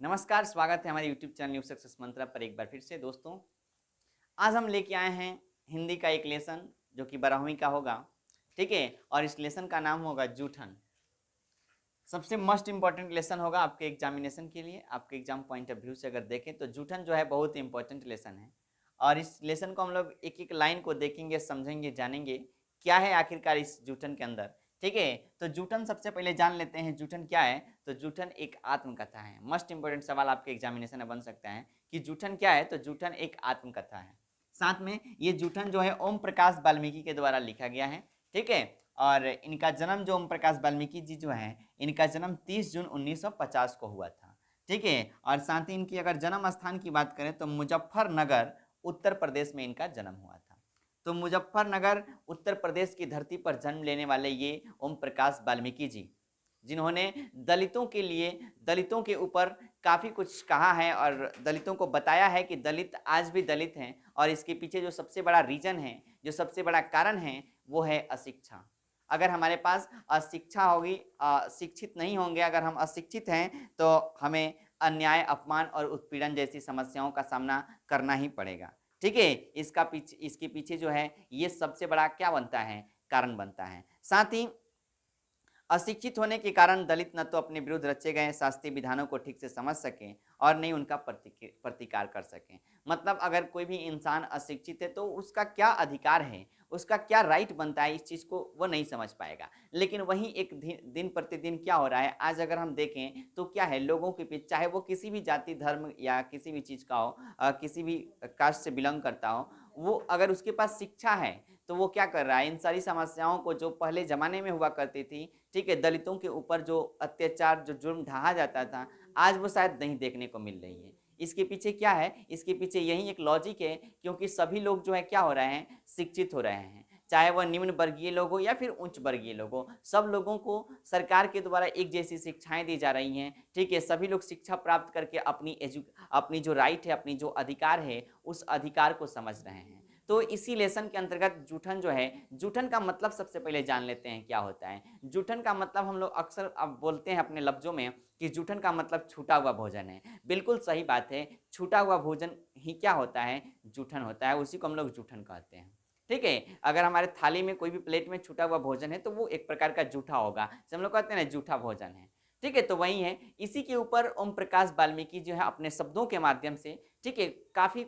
नमस्कार, स्वागत है हमारे YouTube चैनल न्यू सक्सेस मंत्रा पर एक बार फिर से दोस्तों। आज हम लेके आए हैं हिंदी का एक लेसन जो कि 12वीं का होगा, ठीक है। और इस लेसन का नाम होगा जूठन। सबसे मोस्ट इंपॉर्टेंट लेसन होगा आपके एग्जामिनेशन के लिए। आपके एग्जाम पॉइंट ऑफ व्यू से अगर देखें तो जूठन जो है बहुत इंपॉर्टेंट लेसन है। और इस लेसन को हम लोग एक एक लाइन को देखेंगे, समझेंगे, जानेंगे क्या है आखिरकार इस जूठन के अंदर, ठीक है। तो जूठन सबसे पहले जान लेते हैं जूठन क्या है। तो जूठन एक आत्मकथा है। मोस्ट इंपॉर्टेंट सवाल आपके एग्जामिनेशन में बन सकता है कि जूठन क्या है। तो जूठन एक आत्मकथा है। साथ में ये जूठन जो है ओम प्रकाश वाल्मीकि के द्वारा लिखा गया है, ठीक है। और इनका जन्म जो ओम प्रकाश वाल्मीकि जी जो है, इनका जन्म 30 जून 1950 को हुआ था, ठीक है। और साथ ही इनकी अगर जन्म स्थान की बात करें तो मुजफ्फरनगर उत्तर प्रदेश में इनका जन्म हुआ था। तो मुजफ्फरनगर उत्तर प्रदेश की धरती पर जन्म लेने वाले ये ओम प्रकाश वाल्मीकि जी, जिन्होंने दलितों के लिए, दलितों के ऊपर काफ़ी कुछ कहा है और दलितों को बताया है कि दलित आज भी दलित हैं। और इसके पीछे जो सबसे बड़ा रीजन है, जो सबसे बड़ा कारण है, वो है अशिक्षा। अगर हमारे पास अशिक्षा होगी, शिक्षित नहीं होंगे, अगर हम अशिक्षित हैं तो हमें अन्याय, अपमान और उत्पीड़न जैसी समस्याओं का सामना करना ही पड़ेगा, ठीक है। इसके पीछे जो है ये सबसे बड़ा क्या बनता है, कारण बनता है। साथ ही अशिक्षित होने के कारण दलित न तो अपने विरुद्ध रचे गए शास्त्रीय विधानों को ठीक से समझ सकें और नहीं उनका प्रतिकार कर सकें। मतलब अगर कोई भी इंसान अशिक्षित है तो उसका क्या अधिकार है, उसका क्या राइट बनता है, इस चीज़ को वो नहीं समझ पाएगा। लेकिन वहीं एक दिन प्रतिदिन क्या हो रहा है, आज अगर हम देखें तो क्या है, लोगों के बीच, चाहे वो किसी भी जाति धर्म या किसी भी चीज़ का हो, किसी भी कास्ट से बिलोंग करता हो, वो अगर उसके पास शिक्षा है तो वो क्या कर रहा है, इन सारी समस्याओं को जो पहले ज़माने में हुआ करती थी, ठीक है, दलितों के ऊपर जो अत्याचार, जो जुर्म ढाहा जाता था, आज वो शायद नहीं देखने को मिल रही है। इसके पीछे क्या है, इसके पीछे यही एक लॉजिक है, क्योंकि सभी लोग जो है क्या हो रहे हैं, शिक्षित हो रहे हैं। चाहे वह निम्न वर्गीय लोग हो या फिर उच्च वर्गीय लोग हो, सब लोगों को सरकार के द्वारा एक जैसी शिक्षाएं दी जा रही हैं, ठीक है। सभी लोग शिक्षा प्राप्त करके अपनी जो राइट है, अपनी जो अधिकार है, उस अधिकार को समझ रहे हैं। तो इसी लेसन के अंतर्गत जूठन जो है, जूठन का मतलब सबसे पहले जान लेते हैं क्या होता है। जूठन का मतलब हम लोग अक्सर अब बोलते हैं अपने लफ्जों में कि जूठन का मतलब छूटा हुआ भोजन है। बिल्कुल सही बात है, छूटा हुआ भोजन ही क्या होता है, जूठन होता है। उसी को हम लोग जूठन कहते हैं, ठीक है। अगर हमारे थाली में कोई भी प्लेट में छूटा हुआ भोजन है तो वो एक प्रकार का जूठा होगा, जैसे हम लोग कहते हैं ना जूठा भोजन है, ठीक है। तो वही है, इसी के ऊपर ओम प्रकाश वाल्मीकि जो है अपने शब्दों के माध्यम से, ठीक है, काफ़ी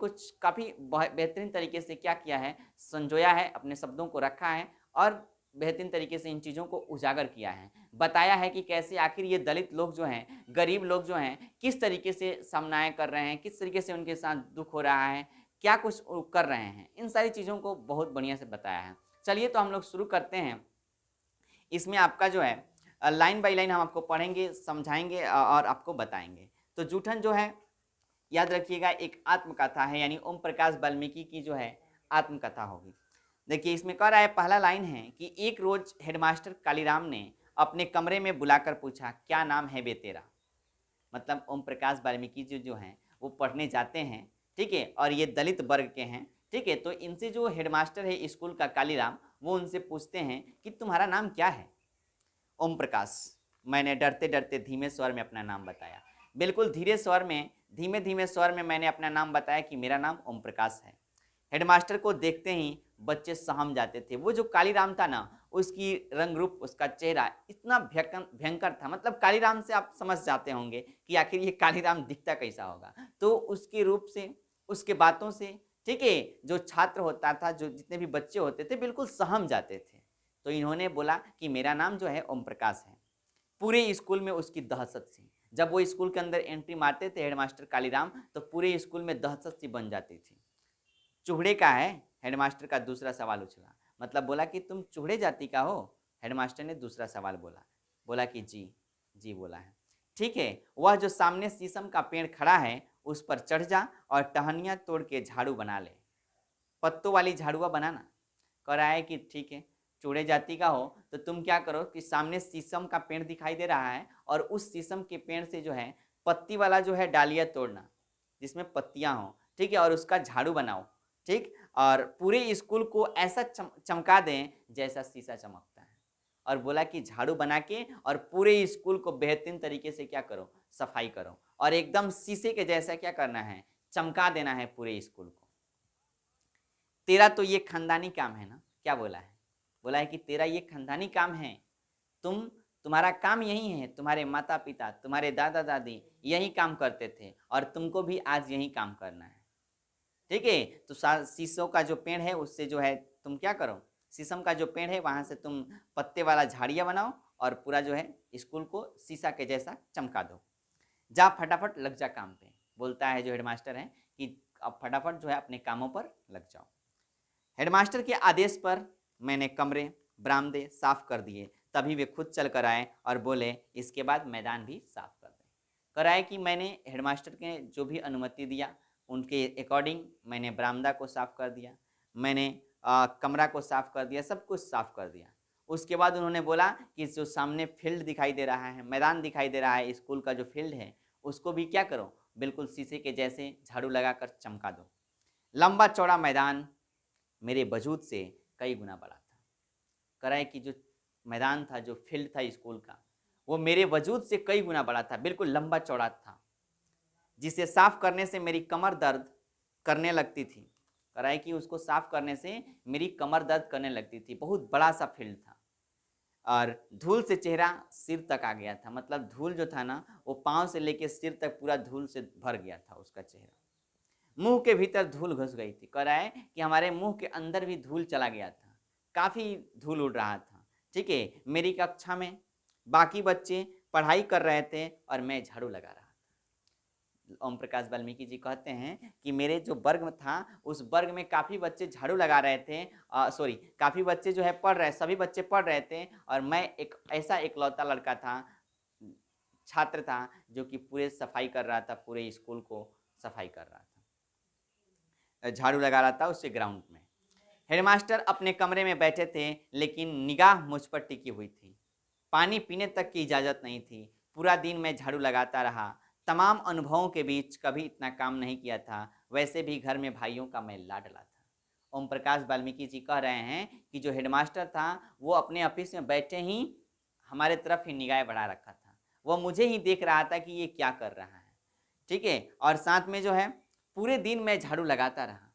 बेहतरीन तरीके से क्या किया है, संजोया है, अपने शब्दों को रखा है और बेहतरीन तरीके से इन चीज़ों को उजागर किया है। बताया है कि कैसे आखिर ये दलित लोग जो हैं, गरीब लोग जो हैं, किस तरीके से सामना कर रहे हैं, किस तरीके से उनके साथ दुख हो रहा है, क्या कुछ कर रहे हैं, इन सारी चीज़ों को बहुत बढ़िया से बताया है। चलिए तो हम लोग शुरू करते हैं। इसमें आपका जो है लाइन बाय लाइन हम आपको पढ़ेंगे, समझाएंगे और आपको बताएंगे। तो जूठन जो है, याद रखिएगा, एक आत्मकथा है, यानी ओम प्रकाश वाल्मीकि की जो है आत्मकथा होगी। देखिए इसमें कह रहा है, पहला लाइन है कि एक रोज हेडमास्टर कालीराम ने अपने कमरे में बुलाकर पूछा, क्या नाम है बे तेरा। मतलब ओम प्रकाश वाल्मीकि जी जो हैं वो पढ़ने जाते हैं, ठीक है, और ये दलित वर्ग के हैं, ठीक है। तो इनसे जो हेडमास्टर है स्कूल का कालीराम, वो उनसे पूछते हैं कि तुम्हारा नाम क्या है। ओम प्रकाश, मैंने डरते डरते धीमे स्वर में अपना नाम बताया। बिल्कुल धीरे स्वर में, धीमे धीमे स्वर में मैंने अपना नाम बताया कि मेरा नाम ओम प्रकाश है। हेडमास्टर को देखते ही बच्चे सहम जाते थे। वो जो कालीराम था ना, उसकी रंग रूप, उसका चेहरा इतना भयंकर था। मतलब कालीराम से आप समझ जाते होंगे कि आखिर ये कालीराम दिखता कैसा होगा। तो उसके रूप से, उसके बातों से, ठीक है, जो छात्र होता था, जो जितने भी बच्चे होते थे, बिल्कुल सहम जाते थे। तो इन्होंने बोला कि मेरा नाम जो है ओम प्रकाश है। पूरे स्कूल में उसकी दहशत सी, जब वो स्कूल के अंदर एंट्री मारते थे हेडमास्टर कालीराम, तो पूरे स्कूल में दहशत सी बन जाती थी। चूहड़े का है, हेडमास्टर का दूसरा सवाल उछला। मतलब बोला कि तुम चूहड़े जाति का हो। हेडमास्टर ने दूसरा सवाल बोला, बोला कि जी, जी बोला है। ठीक है, वह जो सामने शीशम का पेड़ खड़ा है उस पर चढ़ जा और टहनियाँ तोड़ के झाड़ू बना ले। पत्तों वाली झाड़ुआ बनाना। कह रहा है कि ठीक है, चूड़े जाति का हो तो तुम क्या करो कि सामने शीशम का पेड़ दिखाई दे रहा है और उस शीशम के पेड़ से जो है पत्ती वाला जो है डालिया तोड़ना, जिसमें पत्तियां हो, ठीक है, और उसका झाड़ू बनाओ, ठीक। और पूरे स्कूल को ऐसा चमका दें जैसा शीशा चमकता है। और बोला कि झाड़ू बना के और पूरे स्कूल को बेहतरीन तरीके से क्या करो, सफाई करो और एकदम शीशे के जैसा क्या करना है, चमका देना है पूरे स्कूल को। तेरा तो ये खानदानी काम है ना, क्या बोला है, बोला है कि तेरा ये खानदानी काम है, तुम्हारा काम यही है, तुम्हारे माता पिता तुम्हारे दादा दादी यही काम करते थे और तुमको भी आज यही काम करना है। ठीक है, तो शीशों का जो पेड़ है उससे जो है तुम क्या करो, शीशम का जो पेड़ है वहां से तुम पत्ते वाला झाड़ियाँ बनाओ और पूरा जो है स्कूल को शीशा के जैसा चमका दो। जा फटाफट लग जा काम पे, बोलता है जो हेडमास्टर है कि अब फटाफट जो है अपने कामों पर लग जाओ। हेडमास्टर के आदेश पर मैंने कमरे बरामदे साफ कर दिए, तभी वे खुद चल कर आए और बोले इसके बाद मैदान भी साफ कर दें। कराए कि मैंने हेडमास्टर के जो भी अनुमति दिया उनके अकॉर्डिंग मैंने बरामदा को साफ कर दिया, मैंने कमरा को साफ कर दिया, सब कुछ साफ कर दिया। उसके बाद उन्होंने बोला कि जो सामने फील्ड दिखाई दे रहा है, मैदान दिखाई दे रहा है, स्कूल का जो फील्ड है उसको भी क्या करो, बिल्कुल शीशे के जैसे झाड़ू लगाकर चमका दो। लंबा चौड़ा मैदान मेरे वजूद से कई गुना बड़ा था। कराए कि जो मैदान था, जो फील्ड था स्कूल का, वो मेरे वजूद से कई गुना बड़ा था, बिल्कुल लंबा चौड़ा था, जिसे साफ करने से मेरी कमर दर्द करने लगती थी। कराए कि उसको साफ करने से मेरी कमर दर्द करने लगती थी। बहुत बड़ा सा फील्ड था और धूल से चेहरा सिर तक आ गया था, मतलब धूल जो था ना वो पाँव से लेके सिर तक पूरा धूल से भर गया था उसका चेहरा। मुंह के भीतर धूल घुस गई थी। कह रहा है कि हमारे मुंह के अंदर भी धूल चला गया था, काफ़ी धूल उड़ रहा था। ठीक है, मेरी कक्षा में बाकी बच्चे पढ़ाई कर रहे थे और मैं झाड़ू लगा रहा था। ओम प्रकाश वाल्मीकि जी कहते हैं कि मेरे जो वर्ग में था उस वर्ग में काफ़ी बच्चे झाड़ू लगा रहे थे, सॉरी काफ़ी बच्चे जो है पढ़ रहे, सभी बच्चे पढ़ रहे थे और मैं एक ऐसा इकलौता लड़का था, छात्र था जो कि पूरे सफाई कर रहा था, पूरे स्कूल को सफाई कर रहा था, झाड़ू लगा रहा था उससे ग्राउंड में। हेडमास्टर अपने कमरे में बैठे थे लेकिन निगाह मुझ पर टिकी हुई थी। पानी पीने तक की इजाज़त नहीं थी। पूरा दिन मैं झाड़ू लगाता रहा। तमाम अनुभवों के बीच कभी इतना काम नहीं किया था। वैसे भी घर में भाइयों का मैं लाडला था। ओम प्रकाश वाल्मीकि जी कह रहे हैं कि जो हेडमास्टर था वो अपने ऑफिस में बैठे ही हमारे तरफ ही निगाह बढ़ा रखा था। वह मुझे ही देख रहा था कि ये क्या कर रहा है। ठीक है, और साथ में जो है पूरे दिन मैं झाड़ू लगाता रहा,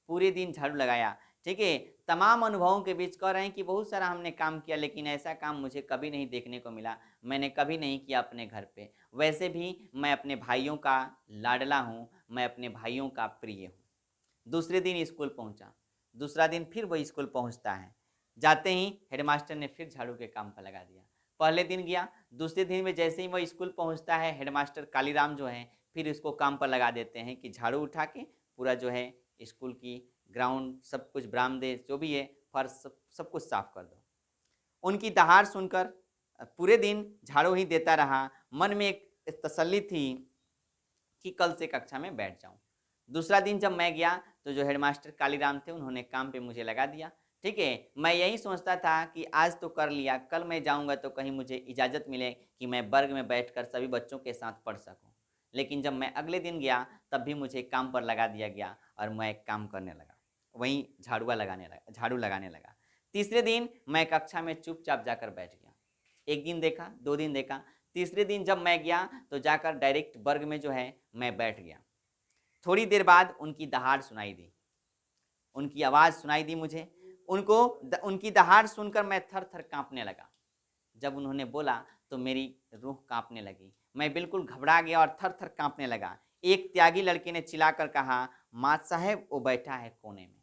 पूरे दिन झाड़ू लगाया। ठीक है, तमाम अनुभवों के बीच कह रहे हैं कि बहुत सारा हमने काम किया लेकिन ऐसा काम मुझे कभी नहीं देखने को मिला, मैंने कभी नहीं किया अपने घर पे। वैसे भी मैं अपने भाइयों का लाडला हूँ, मैं अपने भाइयों का प्रिय हूँ। दूसरे दिन स्कूल पहुँचा, दूसरा दिन फिर वही स्कूल पहुँचता है। जाते ही हेडमास्टर ने फिर झाड़ू के काम पर लगा दिया। पहले दिन गया, दूसरे दिन में जैसे ही वह स्कूल पहुँचता है हेडमास्टर कालीराम जो है फिर इसको काम पर लगा देते हैं कि झाड़ू उठा के पूरा जो है स्कूल की ग्राउंड सब कुछ बरामदे जो भी है फर्श सब कुछ साफ कर दो। उनकी दहाड़ सुनकर पूरे दिन झाड़ू ही देता रहा। मन में एक तसल्ली थी कि कल से कक्षा में बैठ जाऊं। दूसरा दिन जब मैं गया तो जो हेडमास्टर कालीराम थे उन्होंने काम पे मुझे लगा दिया। ठीक है, मैं यही सोचता था कि आज तो कर लिया, कल मैं जाऊंगा तो कहीं मुझे इजाज़त मिले कि मैं वर्ग में बैठकर सभी बच्चों के साथ पढ़ सकूं। लेकिन जब मैं अगले दिन गया तब भी मुझे काम पर लगा दिया गया और मैं काम करने लगा, वहीं झाड़ू लगाने लगा। तीसरे दिन मैं कक्षा में चुपचाप जाकर बैठ गया। एक दिन देखा, दो दिन देखा, तीसरे दिन जब मैं गया तो जाकर डायरेक्ट वर्ग में जो है मैं बैठ गया। थोड़ी देर बाद उनकी दहाड़ सुनाई दी, उनकी आवाज़ सुनाई दी मुझे। उनकी दहाड़ सुनकर मैं थर थर काँपने लगा। जब उन्होंने बोला तो मेरी रूह काँपने लगी, मैं बिल्कुल घबरा गया और थर थर काँपने लगा। एक त्यागी लड़के ने चिल्लाकर कहा, माट साहब वो बैठा है कोने में।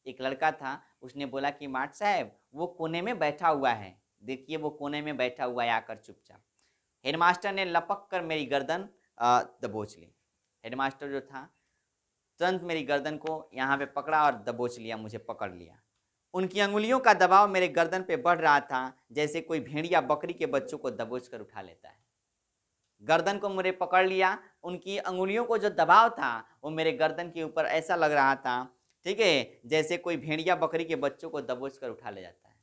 एक लड़का था, उसने बोला कि माट साहब वो कोने में बैठा हुआ है, देखिए वो कोने में बैठा हुआ है आकर चुपचाप। हेडमास्टर ने लपक कर मेरी गर्दन दबोच ली। हेडमास्टर जो था तुरंत मेरी गर्दन को यहाँ पे पकड़ा और दबोच लिया, मुझे पकड़ लिया। उनकी अंगुलियों का दबाव मेरे गर्दन पे बढ़ रहा था जैसे कोई भेड़िया बकरी के बच्चों को दबोच कर उठा लेता है। गर्दन को मेरे पकड़ लिया, उनकी अंगुलियों को जो दबाव था वो मेरे गर्दन के ऊपर ऐसा लग रहा था, ठीक है, जैसे कोई भेड़िया बकरी के बच्चों को दबोच कर उठा ले जाता है।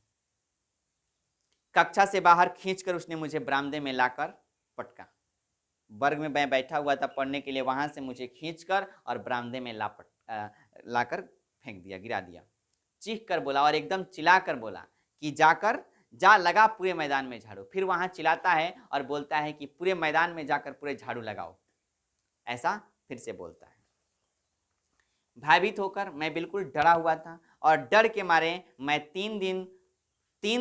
कक्षा से बाहर खींचकर उसने मुझे बरामदे में लाकर पटका। वर्ग में मैं बैठा हुआ था पढ़ने के लिए, वहां से मुझे खींचकर और बरामदे में लाकर फेंक दिया, गिरा दिया। चीख कर बोला और एकदम चिल्ला कर बोला कि जाकर जा लगा पूरे मैदान में झाड़ू। फिर वहां चिल्लाता है और बोलता है कि पूरे मैदान में जाकर पूरे झाड़ू लगाओ। ऐसा फिर से बोलता है। भयभीत होकर मैं बिल्कुल डरा हुआ था और डर के मारे मैं 3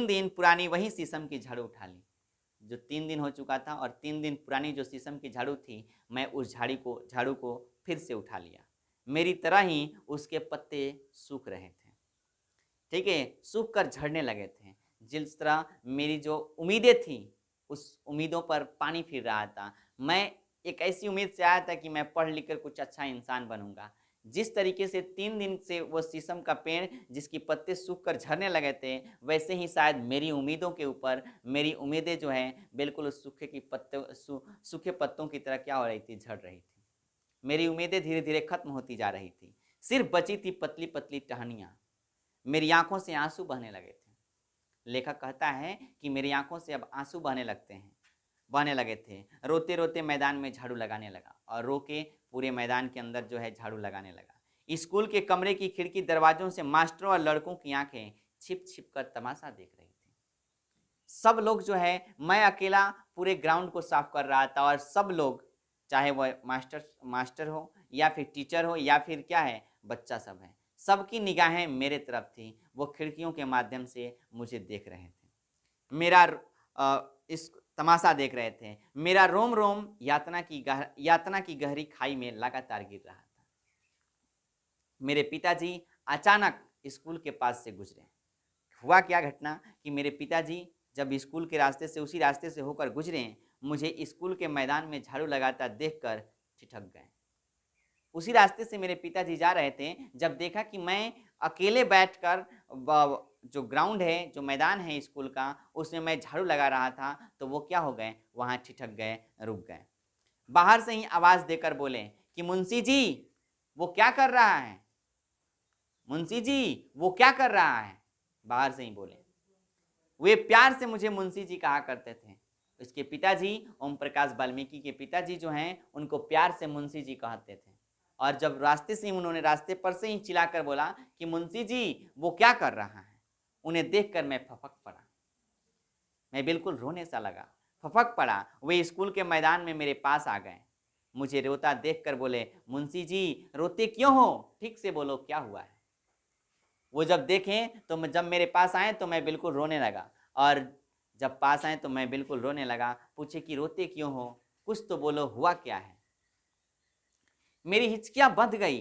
दिन पुरानी वही शीशम की झाड़ू उठा ली। जो 3 दिन हो चुका था और 3 दिन पुरानी जो शीशम की झाड़ू थी, मैं उस झाड़ू को फिर से उठा लिया। मेरी तरह ही उसके पत्ते सूख रहे थे, ठीक है, सूख कर झड़ने लगे थे। जिस तरह मेरी जो उम्मीदें थी उस उम्मीदों पर पानी फिर रहा था। मैं एक ऐसी उम्मीद से आया था कि मैं पढ़ लिख कर कुछ अच्छा इंसान बनूंगा। जिस तरीके से 3 दिन से वो शीशम का पेड़ जिसकी पत्ते सूख कर झड़ने लगे थे, वैसे ही शायद मेरी उम्मीदों के ऊपर मेरी उम्मीदें जो हैं बिल्कुल उस सूखे पत्तों की तरह क्या हो रही थी, झड़ रही थी। मेरी उम्मीदें धीरे धीरे खत्म होती जा रही थी। सिर्फ बची थी पतली पतली टहनियाँ। मेरी आंखों से आंसू बहने लगे थे। लेखक कहता है कि मेरी आंखों से अब आंसू बहने लगे थे। रोते रोते मैदान में झाड़ू लगाने लगा और रो के पूरे मैदान के अंदर जो है झाड़ू लगाने लगा। स्कूल के कमरे की खिड़की दरवाजों से मास्टरों और लड़कों की आंखें छिप छिप कर तमाशा देख रही थी। सब लोग जो है, मैं अकेला पूरे ग्राउंड को साफ कर रहा था और सब लोग, चाहे वह मास्टर हो या फिर टीचर हो या फिर क्या है बच्चा सब है, सबकी निगाहें मेरे तरफ थी। वो खिड़कियों के माध्यम से मुझे देख रहे थे, मेरा इस तमाशा देख रहे थे। मेरा रोम रोम यातना की गहरी खाई में लगातार गिर रहा था। मेरे पिताजी अचानक स्कूल के पास से गुजरे। हुआ क्या घटना कि मेरे पिताजी जब स्कूल के रास्ते से उसी रास्ते से होकर गुजरे, मुझे स्कूल के मैदान में झाड़ू लगाता देखकर ठिठक गए। उसी रास्ते से मेरे पिताजी जा रहे थे, जब देखा कि मैं अकेले बैठकर जो ग्राउंड है, जो मैदान है स्कूल का, उसमें मैं झाड़ू लगा रहा था, तो वो क्या हो गए, वहाँ ठिठक गए, रुक गए। बाहर से ही आवाज़ देकर बोले कि मुंशी जी वो क्या कर रहा है, मुंशी जी वो क्या कर रहा है। बाहर से ही बोले। वे प्यार से मुझे मुंशी जी कहा करते थे। इसके पिताजी ओम प्रकाश वाल्मीकि के पिताजी जो हैं, उनको प्यार से मुंशी जी कहते थे। और जब उन्होंने रास्ते पर से ही चिल्लाकर बोला कि मुंशी जी वो क्या कर रहा है, उन्हें देखकर मैं फपक पड़ा। मैं बिल्कुल रोने सा लगा, फपक पड़ा। वे स्कूल के मैदान में मेरे पास आ गए, मुझे रोता देखकर बोले, मुंशी जी रोते क्यों हो, ठीक से बोलो क्या हुआ है। वो जब देखें तो जब मेरे पास आए तो मैं बिल्कुल रोने लगा, और जब पास आए तो मैं बिल्कुल रोने लगा। पूछे कि रोते क्यों हो, कुछ तो बोलो, हुआ क्या है। मेरी हिचकियां बंध गई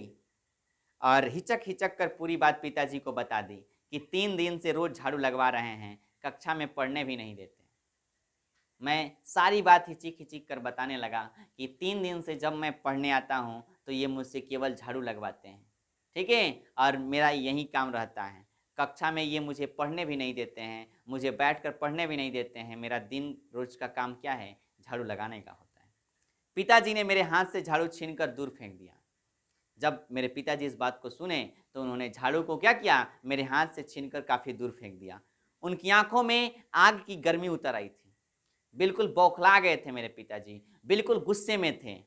और हिचक हिचक कर पूरी बात पिताजी को बता दी कि 3 दिन से रोज झाड़ू लगवा रहे हैं, कक्षा में पढ़ने भी नहीं देते। मैं सारी बात हिचिक हिचिक कर बताने लगा कि 3 दिन से जब मैं पढ़ने आता हूँ तो ये मुझसे केवल झाड़ू लगवाते हैं, ठीक है, और मेरा यही काम रहता है। कक्षा में ये मुझे पढ़ने भी नहीं देते हैं, मुझे बैठकर पढ़ने भी नहीं देते हैं। मेरा दिन रोज का काम क्या है, झाड़ू लगाने का होता है। पिताजी ने मेरे हाथ से झाड़ू छीनकर दूर फेंक दिया। जब मेरे पिताजी इस बात को सुने तो उन्होंने झाड़ू को क्या किया, मेरे हाथ से छीनकर काफ़ी दूर फेंक दिया। उनकी आंखों में आग की गर्मी उतर आई थी। बिल्कुल बौखला गए थे मेरे पिताजी, बिल्कुल गुस्से में थे।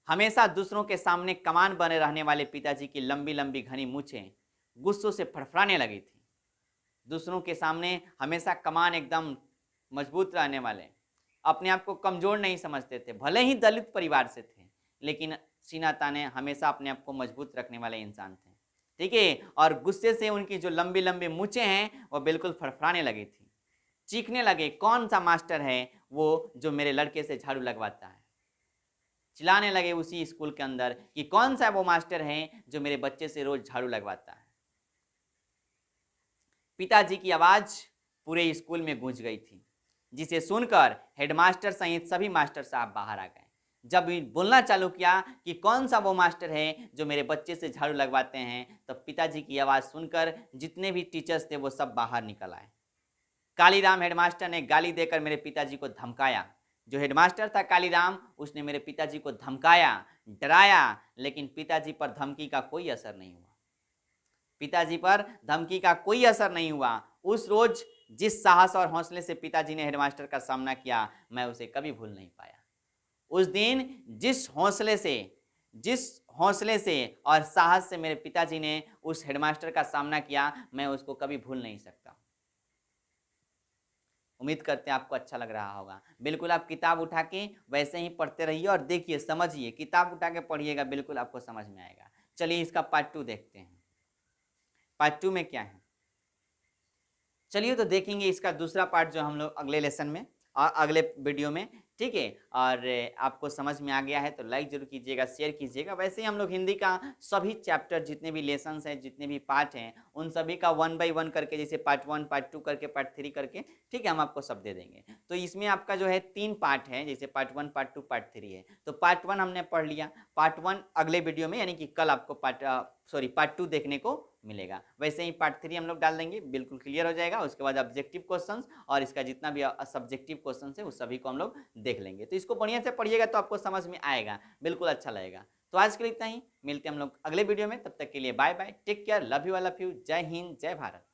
हमेशा दूसरों के सामने कमान बने रहने वाले पिताजी की लंबी लंबी घनी मूछें गुस्सों से फड़फड़ाने लगी थी। दूसरों के सामने हमेशा कमान एकदम मजबूत रहने वाले, अपने आप को कमजोर नहीं समझते थे। भले ही दलित परिवार से थे, लेकिन सीना ताने हमेशा अपने आप को मजबूत रखने वाले इंसान थे, ठीक है। और गुस्से से उनकी जो लंबी लंबी मूछें हैं वो बिल्कुल फड़फड़ाने लगी थी। चीखने लगे, कौन सा मास्टर है वो जो मेरे लड़के से झाड़ू लगवाता है। चिल्लाने लगे उसी स्कूल के अंदर कि कौन सा वो मास्टर है जो मेरे बच्चे से रोज झाड़ू लगवाता है। पिताजी की आवाज पूरे स्कूल में गूंज गई थी, जिसे सुनकर हेडमास्टर सहित सभी मास्टर साहब बाहर आ गए। जब बोलना चालू किया कि कौन सा वो मास्टर है जो मेरे बच्चे से झाड़ू लगवाते हैं, तब पिताजी की आवाज़ सुनकर जितने भी टीचर्स थे वो सब बाहर निकल आए। कालीराम हेडमास्टर ने गाली देकर मेरे पिताजी को धमकाया। जो हेडमास्टर था कालीराम, उसने मेरे पिताजी को धमकाया, डराया, लेकिन पिताजी पर धमकी का कोई असर नहीं हुआ। पिताजी पर धमकी का कोई असर नहीं हुआ। उस रोज जिस साहस और हौसले से पिताजी ने हेडमास्टर का सामना किया, मैं उसे कभी भूल नहीं पाया। उस दिन जिस हौसले से और साहस से मेरे पिताजी ने उस हेडमास्टर का सामना किया, मैं उसको कभी भूल नहीं सकता। उम्मीद करते हैं आपको अच्छा लग रहा होगा। बिल्कुल आप किताब उठा के वैसे ही पढ़ते रहिए और देखिए, समझिए, किताब उठा के पढ़िएगा, बिल्कुल आपको समझ में आएगा। चलिए इसका पार्ट 2 देखते हैं। पार्ट 2 में क्या है, चलिए तो देखेंगे इसका दूसरा पार्ट जो हम लोग अगले लेसन में और अगले वीडियो में, ठीक है। और आपको समझ में आ गया है तो लाइक जरूर कीजिएगा, शेयर कीजिएगा। वैसे ही हम लोग हिंदी का सभी चैप्टर, जितने भी लेसन्स हैं, जितने भी पार्ट हैं, उन सभी का 1 बाय 1 करके, जैसे पार्ट 1, पार्ट 2 करके, पार्ट 3 करके, ठीक है, हम आपको सब दे देंगे। तो इसमें आपका जो है 3 पार्ट है, जैसे पार्ट 1, पार्ट 2, पार्ट 3 है। तो पार्ट 1 हमने पढ़ लिया, पार्ट 1 अगले वीडियो में, यानी कि कल आपको पार्ट 2 देखने को मिलेगा। वैसे ही पार्ट 3 हम लोग डाल देंगे, बिल्कुल क्लियर हो जाएगा। उसके बाद ऑब्जेक्टिव क्वेश्चंस और इसका जितना भी सब्जेक्टिव क्वेश्चंस है उस सभी को हम लोग देख लेंगे। तो इसको बढ़िया से पढ़िएगा तो आपको समझ में आएगा, बिल्कुल अच्छा लगेगा। तो आज के लिए इतना ही, मिलते हैं हम लोग अगले वीडियो में। तब तक के लिए bye bye, take care, love you, all of you. जय हिंद, जय भारत।